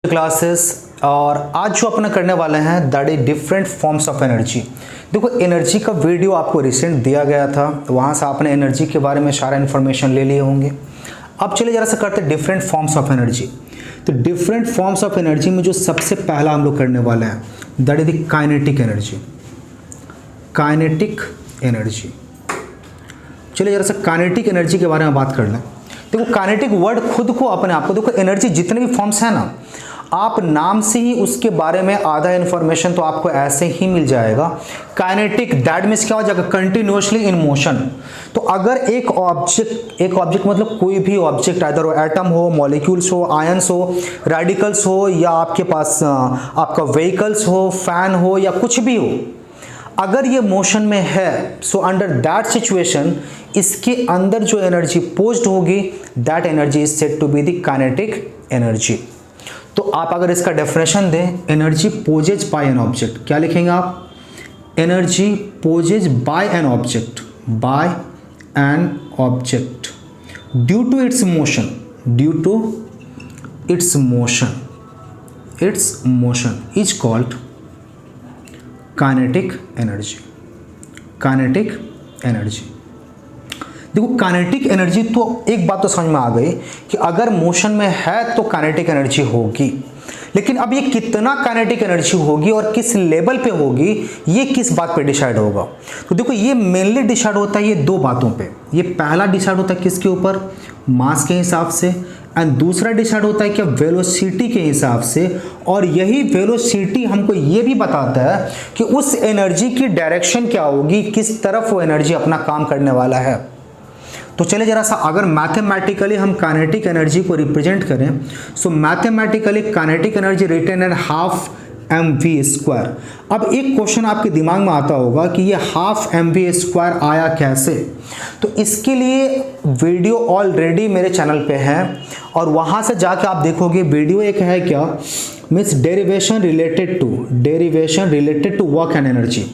Classes और आज जो अपना करने वाले हैं that is different forms of energy. देखो एनर्जी का वीडियो आपको रिसेंट दिया गया था, वहाँ से आपने एनर्जी के बारे में सारा इन्फॉर्मेशन ले लिए होंगे। अब चलिए जरा सा करते हैं डिफरेंट फॉर्म्स ऑफ एनर्जी। तो डिफरेंट फॉर्म्स ऑफ एनर्जी में जो सबसे पहला हम लोग करने वाले हैं that is the kinetic energy. Kinetic energy, चलिए जरा सा काइनेटिक एनर्जी के बारे में बात कर लें। देखो काइनेटिक वर्ड खुद को अपने आप को, देखो एनर्जी जितने भी फॉर्म्स हैं ना, आप नाम से ही उसके बारे में आधा इन्फॉर्मेशन तो आपको ऐसे ही मिल जाएगा। काइनेटिक दैट मीन्स क्या हो जाएगा, कंटिन्यूअसली इन मोशन। तो अगर एक ऑब्जेक्ट मतलब कोई भी ऑब्जेक्ट, आइदर वो एटम हो, मॉलिक्यूल्स हो, आयंस हो, रेडिकल्स हो, या आपके पास आपका व्हीकल्स हो, फैन हो, या कुछ भी हो, अगर ये मोशन में है, सो अंडर दैट सिचुएशन इसके अंदर जो एनर्जी पोज्ड होगी that energy is said to be the kinetic energy. तो आप अगर इसका डेफिनेशन दें, energy poses by an object, क्या लिखेंगे आप? Energy poses by an object, by an object due to its motion, due to its motion, its motion is called kinetic energy. Kinetic energy, देखो kinetic energy तो एक बात तो समझ में आ गई कि अगर मोशन में है तो काइनेटिक एनर्जी होगी, लेकिन अब ये कितना काइनेटिक एनर्जी होगी और किस लेवल पे होगी, ये किस बात पे डिसाइड होगा? तो देखो ये मेनली डिसाइड होता है ये दो बातों पे। ये पहला डिसाइड होता है किसके ऊपर? मास के हिसाब से, एंड दूसरा डिसाइड होता है क्या? वेलोसिटी के हिसाब से। और यही वेलोसिटी हमको ये भी बताता है कि उस एनर्जी की डायरेक्शन क्या होगी, किस तरफ वो एनर्जी अपना काम करने वाला है। तो चलिए जरा सा अगर मैथमेटिकली हम काइनेटिक एनर्जी को रिप्रेजेंट करें, so mathematically kinetic energy written an half mv²। अब एक क्वेश्चन आपके दिमाग में आता होगा कि ये हाफ mv² आया कैसे? तो इसके लिए वीडियो ऑलरेडी मेरे चैनल पे है और वहां से जाके आप देखोगे वीडियो एक है क्या, means derivation related to work and energy.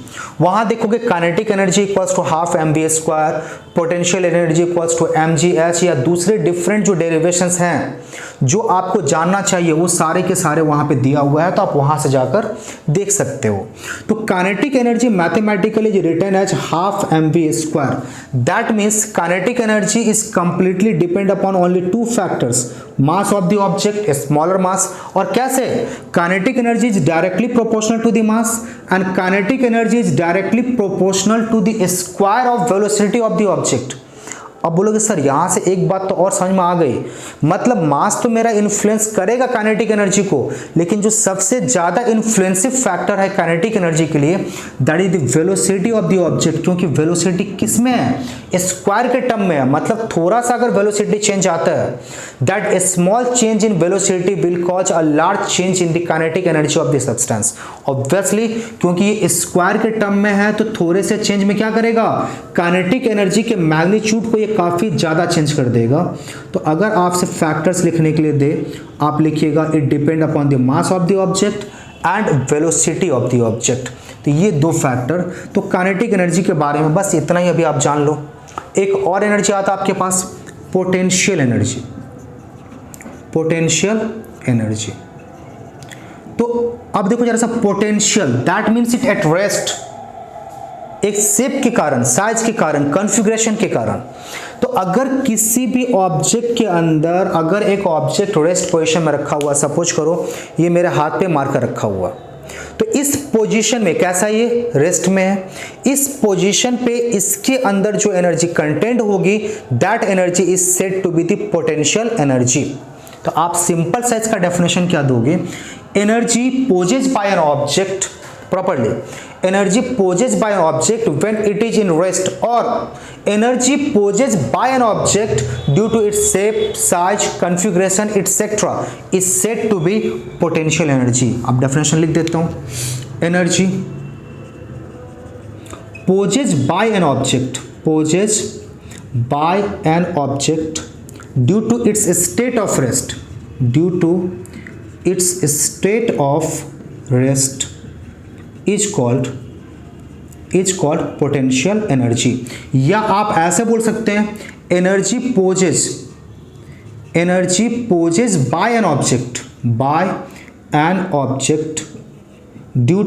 वहां देखोगे kinetic energy equals to half mv², potential energy equals to mgh, या दूसरे डिफरेंट जो डेरिवेशंस हैं जो आपको जानना चाहिए वो सारे के सारे वहां पे दिया हुआ है, तो आप वहां से जाकर देख सकते हो। तो kinetic energy mathematically written as half mv²। That means kinetic energy is completely depend upon only two factors, mass of the object, smaller mass, और कैसे? Kinetic energy is directly proportional to the mass and kinetic energy is directly proportional to the square of velocity of the object. अब बोलोगे sir यहां से एक बात तो और समझ में आ गई, मतलब मास तो मेरा इन्फ्लुएंस करेगा काइनेटिक एनर्जी को, लेकिन जो सबसे ज्यादा इन्फ्लुएंसिव फैक्टर है काइनेटिक एनर्जी के लिए that is the velocity of the object. क्योंकि वेलोसिटी किस में है? स्क्वायर के टर्म में है। मतलब थोड़ा सा अगर वेलोसिटी चेंज आता है that A small change in velocity will cause a large change in the kinetic energy of the substance. Obviously क्योंकि ये स्क्वायर के टर्म में है तो थोड़े से चेंज में क्या करेगा, काइनेटिक एनर्जी के मैग्नीट्यूड को ये काफी ज्यादा चेंज कर देगा। तो अगर आपसे फैक्टर्स लिखने के लिए दे, आप लिखिएगा it depend upon the mass of the object and velocity of the object. तो ये दो फैक्टर। तो काइनेटिक एनर्जी के बारे में बस इतना ही अभी आप जान लो। एक और एनर्जी आता है आपके पास, पोटेंशियल एनर्जी। पोटेंशियल एनर्जी, तो अब देखो जरा सा, potential that means it at rest, एक शेप के कारण, साइज के कारण, कॉन्फ़िगरेशन के कारण। तो अगर किसी भी ऑब्जेक्ट के अंदर अगर एक ऑब्जेक्ट रेस्ट पोजीशन में रखा हुआ, सपोज करो ये मेरे हाथ पे मार्कर रखा हुआ, तो इस पोजीशन में कैसा, ये रेस्ट में है, इस पोजीशन पे इसके अंदर जो एनर्जी कंटेंट होगी that energy is said to be the potential energy. तो आप सिंपल साइज का डेफिनेशन क्या दोगे? Energy poses by an object properly, energy possessed by an object when it is in rest, or energy possessed by an object due to its shape, size, configuration etc. is said to be potential energy। अब definition लिख देता हूँ, energy possessed by an object, possessed by an object due to its state of rest, due to its state of rest is called potential energy। या आप ऐसे बोल सकते हैं energy poses by an object, by an object due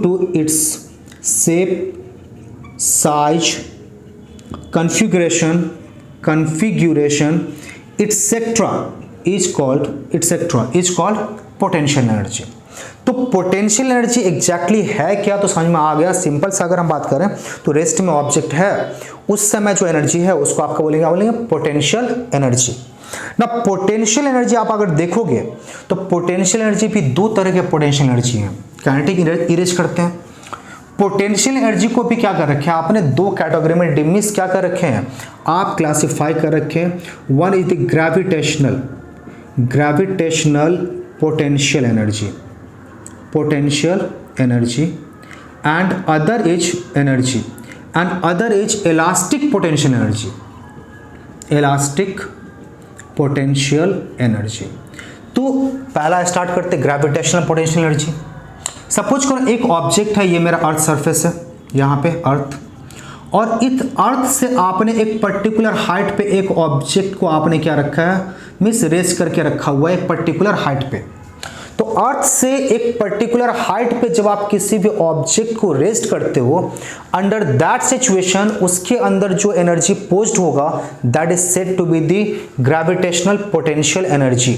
to its shape, size, configuration etc. is called potential energy. तो potential energy exactly है क्या, तो समझ में आ गया। सिंपल सा अगर हम बात करें तो रेस्ट में ऑब्जेक्ट है, उस समय जो एनर्जी है उसको आपका बोलेंगे पोटेंशियल एनर्जी ना। पोटेंशियल एनर्जी आप अगर देखोगे तो पोटेंशियल एनर्जी भी दो तरह के पोटेंशियल एनर्जी हैं। काइनेटिक इरेज करते हैं। पोटेंशियल एनर्जी को भी क्या कर रखे हैं आपने, दो कैटेगरी में डिमिस क्या कर रखे हैं आप, क्लासिफाई कर रखे हैं। One is the gravitational potential energy and other is elastic potential energy. तो पहला स्टार्ट करते ग्रेविटेशनल पोटेंशियल एनर्जी। सपोज करो एक ऑब्जेक्ट है, ये मेरा अर्थ सरफेस है, यहाँ पे अर्थ, और इस अर्थ से आपने एक पर्टिकुलर हाइट पे एक ऑब्जेक्ट को आपने क्या रखा है, मिस रेस करके रखा हुआ है एक पर्टिकुलर हाइट पे। तो अर्थ से एक पर्टिकुलर हाइट पे जब आप किसी भी ऑब्जेक्ट को रेस्ट करते हो, अंडर दैट सिचुएशन उसके अंदर जो एनर्जी पोज्ड होगा that is said to be the gravitational potential energy.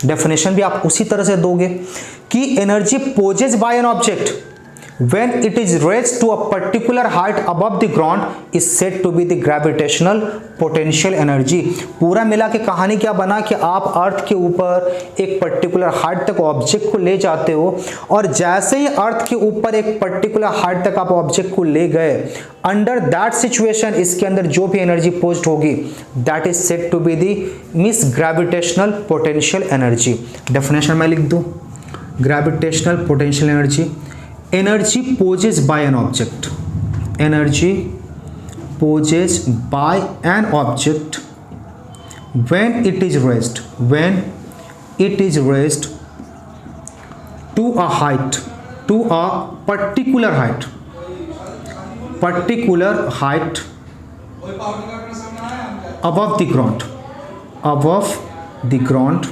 Definition भी आप उसी तरह से दोगे कि energy poses by an object when it is raised to a particular height above the ground is said to be the gravitational potential energy। पूरा मिला के कहानी क्या बना कि आप अर्थ के ऊपर एक पर्टिकुलर हाइट तक ऑब्जेक्ट को ले जाते हो, और जैसे ही अर्थ के ऊपर एक पर्टिकुलर हाइट तक आप ऑब्जेक्ट को ले गए, अंडर दैट सिचुएशन इसके अंदर जो भी एनर्जी पोस्ट होगी that is said to be the miss gravitational potential energy. Definition मैं लिख दूं, gravitational potential energy, energy poses by an object when it is raised to a particular height above the ground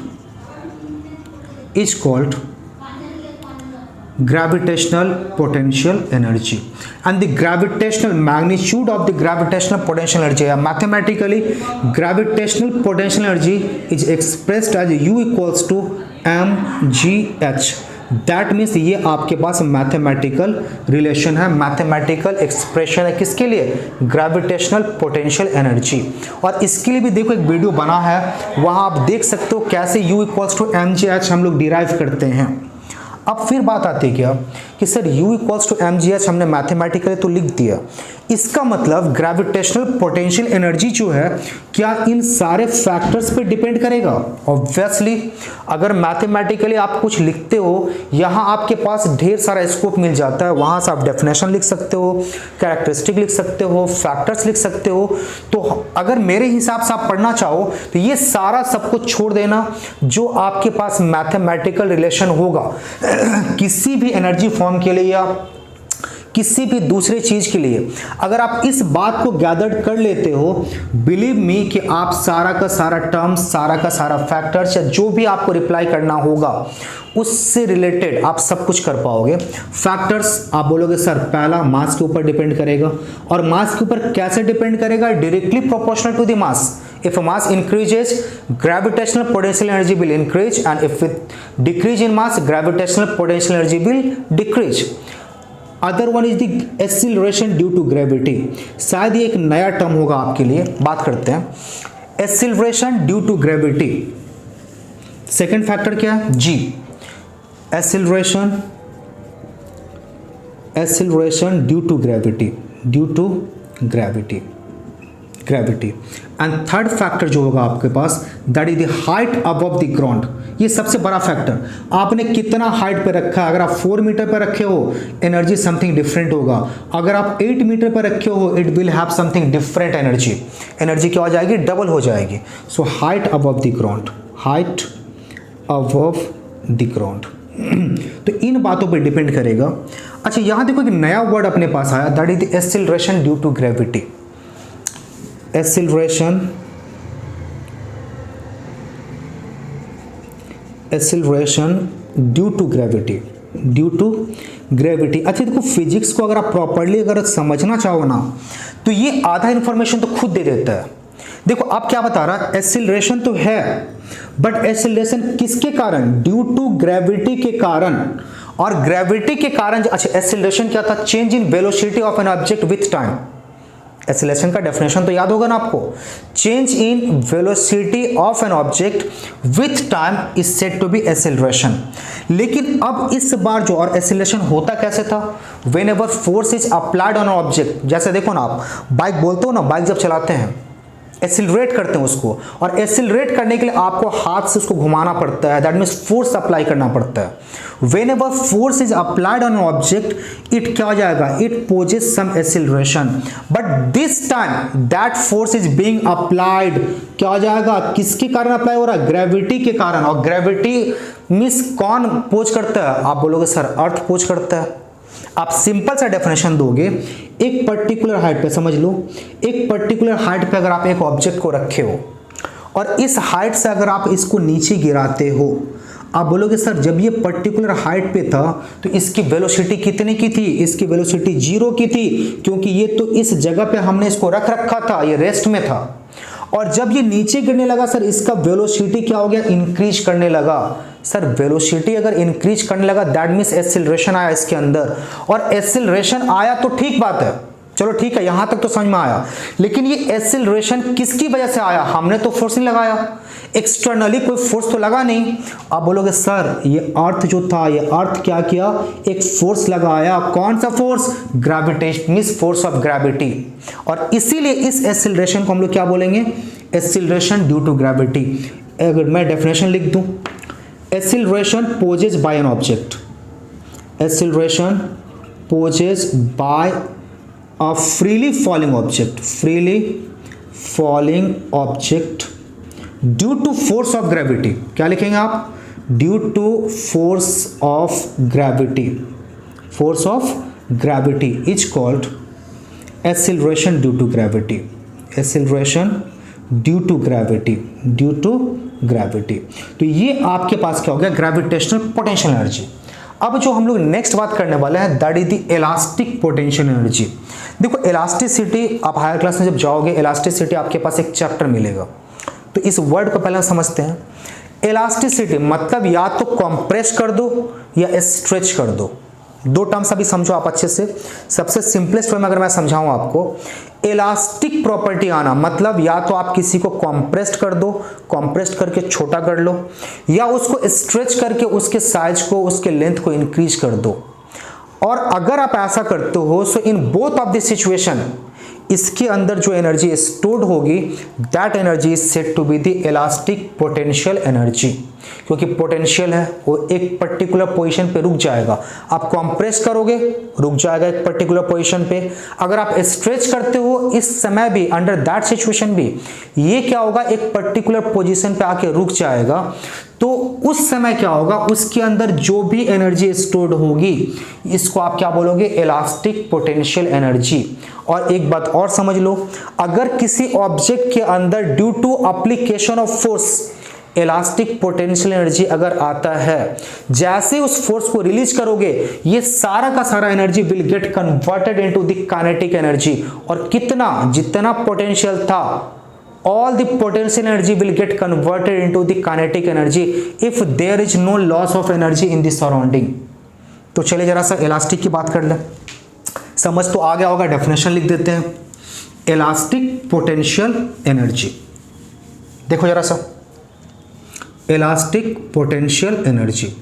is called gravitational potential energy, and the gravitational magnitude of the gravitational potential energy, mathematically gravitational potential energy is expressed as U equals to mgh। That means ये आपके पास mathematical relation है, mathematical expression है किसके लिए, gravitational potential energy. और इसके लिए भी देखो एक वीडियो बना है, वहां आप देख सकते हो कैसे U इक्वल्स टू mgh हम लोग डिराइव करते हैं। अब फिर बात आती है क्या कि sir U equals to mgh हमने मैथमेटिकली तो लिख दिया, इसका मतलब ग्रेविटेशनल पोटेंशियल एनर्जी जो है क्या इन सारे फैक्टर्स पे डिपेंड करेगा। ऑब्वियसली अगर मैथमेटिकली आप कुछ लिखते हो, यहाँ आपके पास ढेर सारा स्कोप मिल जाता है, वहाँ से आप डेफिनेशन लिख सकते हो, कैरेक्टरिस्टिक लिख सकते हो, फैक्टर्स लिख सकते हो। तो अगर मेरे हिसाब से आप पढ़ना चाहो तो ये सारा सब कुछ छोड़ देना, जो आपके पास मैथमेटिकल रिलेशन होगा किसी भी एनर्जी फॉर्म के लिए या किसी भी दूसरे चीज के लिए, अगर आप इस बात को गैदर कर लेते हो, बिलीव मी कि आप सारा का सारा टर्म्स, सारा का सारा फैक्टर्स या जो भी आपको रिप्लाई करना होगा उससे रिलेटेड आप सब कुछ कर पाओगे। फैक्टर्स आप बोलोगे सर पहला मास के ऊपर डिपेंड करेगा, और मास के ऊपर कैसे डिपेंड करेगा, directly proportional to the mass. If a mass increases, gravitational potential energy will increase, and if it decrease in mass, gravitational potential energy will decrease. Other one is the acceleration due to gravity। शायद ये एक नया term होगा आपके लिए, बात करते हैं acceleration due to gravity। Second factor क्या है, G, acceleration due to gravity and third factor जो होगा आपके पास that is the height above the ground. ये सबसे बड़ा फैक्टर, आपने कितना हाइट पे रखा है। अगर आप 4 मीटर पे रखे हो एनर्जी समथिंग डिफरेंट होगा, अगर आप 8 मीटर पे रखे हो it will have something different energy. Energy क्या हो जाएगी, डबल हो जाएगी। So height above the ground, तो इन बातों पे डिपेंड करेगा। अच्छा यहां देखो कि नया वर्ड अपने पास आया that is the acceleration due to gravity. Acceleration due to gravity, due to gravity. अच्छा देखो, फिजिक्स को अगर आप प्रॉपरली अगर समझना चाहो ना, तो ये आधा इंफॉर्मेशन तो खुद दे देता है। देखो आप क्या बता रहा है, एक्सेलरेशन तो है, बट एक्सेलरेशन किसके कारण? ड्यू टू ग्रेविटी के कारण। और ग्रेविटी के कारण, अच्छा एक्सेलरेशन क्या था? Change in velocity of an object with time. Acceleration का डेफिनेशन तो याद होगा ना आपको, change in velocity of an object with time is said to be acceleration. लेकिन अब इस बार जो और एक्सेलरेशन होता कैसे था? When ever force is applied on object, जैसे देखो ना आप बाइक बोलते हो ना, बाइक जब चलाते हैं एक्सिलरेट करते हैं उसको, और एक्सिलरेट करने के लिए आपको हाथ से उसको घुमाना पड़ता है, दैट मीन्स फोर्स अप्लाई करना पड़ता है। Whenever force is applied on object, it क्या हो जाएगा? It poses some acceleration, but this time that force is being applied, क्या हो जाएगा? किसके कारण अप्लाई हो रहा है? ग्रेविटी के कारण। और ग्रेविटी मीन्स कौन पोज करता है? आप बोलोगे सर अर्थ पोज करता है। आप सिंपल सा डेफिनेशन दोगे, एक पर्टिकुलर हाइट पे, समझ लो एक पर्टिकुलर हाइट पे अगर आप एक ऑब्जेक्ट को रखे हो और इस हाइट से अगर आप इसको नीचे गिराते हो, आप बोलोगे सर जब ये पर्टिकुलर हाइट पे था तो इसकी वेलोसिटी कितने की थी? इसकी वेलोसिटी 0 की थी, क्योंकि ये तो इस जगह पे हमने इसको रख रखा था, ये रेस्ट में था। और जब ये नीचे गिरने लगा सर, इसका वेलोसिटी क्या हो गया? इंक्रीज करने लगा। सर वेलोसिटी अगर इंक्रीज करने लगा, दैट मीन्स एक्सेलरेशन आया इसके अंदर, और एक्सेलरेशन आया तो ठीक बात है, चलो ठीक है, यहां तक तो समझ में आया। लेकिन ये एक्सेलरेशन किसकी वजह से आया? हमने तो फोर्स नहीं लगाया, एक्सटर्नली कोई फोर्स तो लगा नहीं। आप बोलोगे सर ये अर्थ जो था, ये अर्थ क्या किया? एक फोर्स लगाया। कौन सा force? Gravitation means force of gravity. और इसीलिए इस एक्सेलरेशन को हम लोग क्या बोलेंगे? Acceleration due to gravity. अगर मैं डेफिनेशन लिख दूं, acceleration poses by an object, acceleration poses by a freely falling object, freely falling object due to force of gravity। क्या लिखेंगे आप? due to force of gravity, force of gravity is called acceleration due to gravity, acceleration due to gravity, due to gravity। तो ये आपके पास क्या हो गया? Gravitational potential energy. अब जो हम लोग नेक्स्ट बात करने वाले हैं, that is the elastic potential energy. देखो इलास्टिसिटी, आप हायर क्लास में जब जाओगे, इलास्टिसिटी आपके पास एक चैप्टर मिलेगा, तो इस वर्ड को पहले समझते हैं। इलास्टिसिटी मतलब या तो कंप्रेस कर दो या स्ट्रेच कर दो। दो टर्म्स अभी समझो आप अच्छे से। सबसे सिंपलेस्ट वे में अगर मैं समझाऊं आपको, इलास्टिक प्रॉपर्टी आना मतलब या तो आप किसी को कंप्रेस्ड कर दो, कंप्रेस्ड करके छोटा कर लो, या उसको स्ट्रेच करके उसके साइज को, उसके लेंथ को इंक्रीज कर दो। और अगर आप ऐसा करते हो, so in both of the situation इसके अंदर जो एनर्जी स्टोर्ड होगी, that energy is said to be the elastic potential energy. क्योंकि पोटेंशियल है, वो एक पर्टिकुलर पोजीशन पे रुक जाएगा। आप कंप्रेस करोगे, रुक जाएगा एक पर्टिकुलर पोजीशन पे। अगर आप स्ट्रेच करते हो, इस समय भी, अंडर दैट सिचुएशन भी, ये क्या होगा? एक पर्टिकुलर पोजीशन पे आके रुक जाएगा। तो उस समय क्या होगा? उसके अंदर जो भी एनर्जी स्टोर्ड होगी, इसको आप क्या बोलोगे? Elastic potential energy. और एक बात और समझ लो, अगर किसी ऑब्जेक्ट के अंदर due to application of force elastic potential energy अगर आता है, जैसे उस फोर्स को रिलीज करोगे, ये सारा का सारा energy will get converted into the kinetic energy. और कितना, जितना पोटेंशियल था, all the potential energy will get converted into the kinetic energy if there is no loss of energy in the surrounding। तो चलिए जरा सा इलास्टिक की बात कर लें, समझ तो आ गया होगा। डेफिनेशन लिख देते हैं, इलास्टिक पोटेंशियल एनर्जी। देखो जरा सा, इलास्टिक पोटेंशियल एनर्जी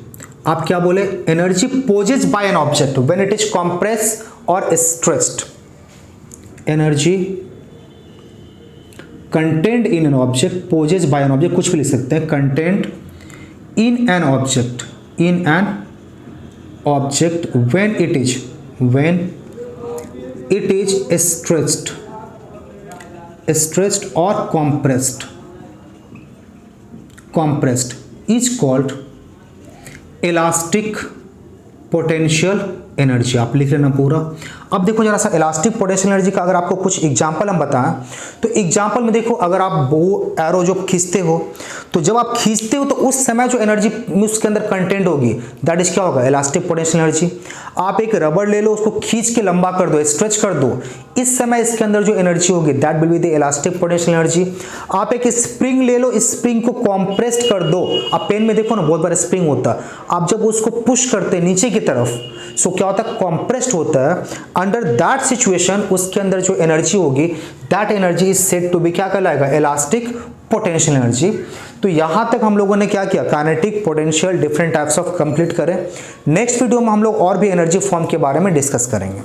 आप क्या बोले? Energy possess by an object when it is compress और stretched. Energy content in an object, possess by an object, कुछ भी लिख सकते हैं। Content in an object, in an object when it is stretched और compressed is called elastic potential energy. आप लिख लेना पूरा। अब देखो जरा सा इलास्टिक पोटेंशियल एनर्जी का अगर आपको कुछ एग्जांपल हम बताएं तो एग्जांपल में देखो, अगर आप वो एरो जो खींचते हो तो जब आप खींचते हो तो उस समय जो एनर्जी उसके अंदर कंटेंट होगी दैट इज क्या होगा, इलास्टिक पोटेंशियल एनर्जी। आप एक रबड़ ले लो, उसको खींच के लंबा कर दो, स्ट्रेच कर दो, इस समय इसके अंदर जो एनर्जी होगी that will be the elastic potential energy. आप एक स्प्रिंग ले लो, इस स्प्रिंग को कॉम्प्रेस्ड कर दो, आप पेन में देखो ना बहुत बार स्प्रिंग होता है, आप जब उसको पुश करते हैं नीचे की तरफ सो क्या होता है, कॉम्प्रेस्ड होता है। अंडर दैट सिचुएशन उसके अंदर जो एनर्जी होगी that energy is said to be क्या कहलाएगा, इलास्टिक पोटेंशियल एनर्जी। तो यहां तक हम लोगों ने क्या किया, kinetic, potential, different types of complete करें। नेक्स्ट वीडियो में हम लोग और भी एनर्जी फॉर्म के बारे में डिस्कस करेंगे।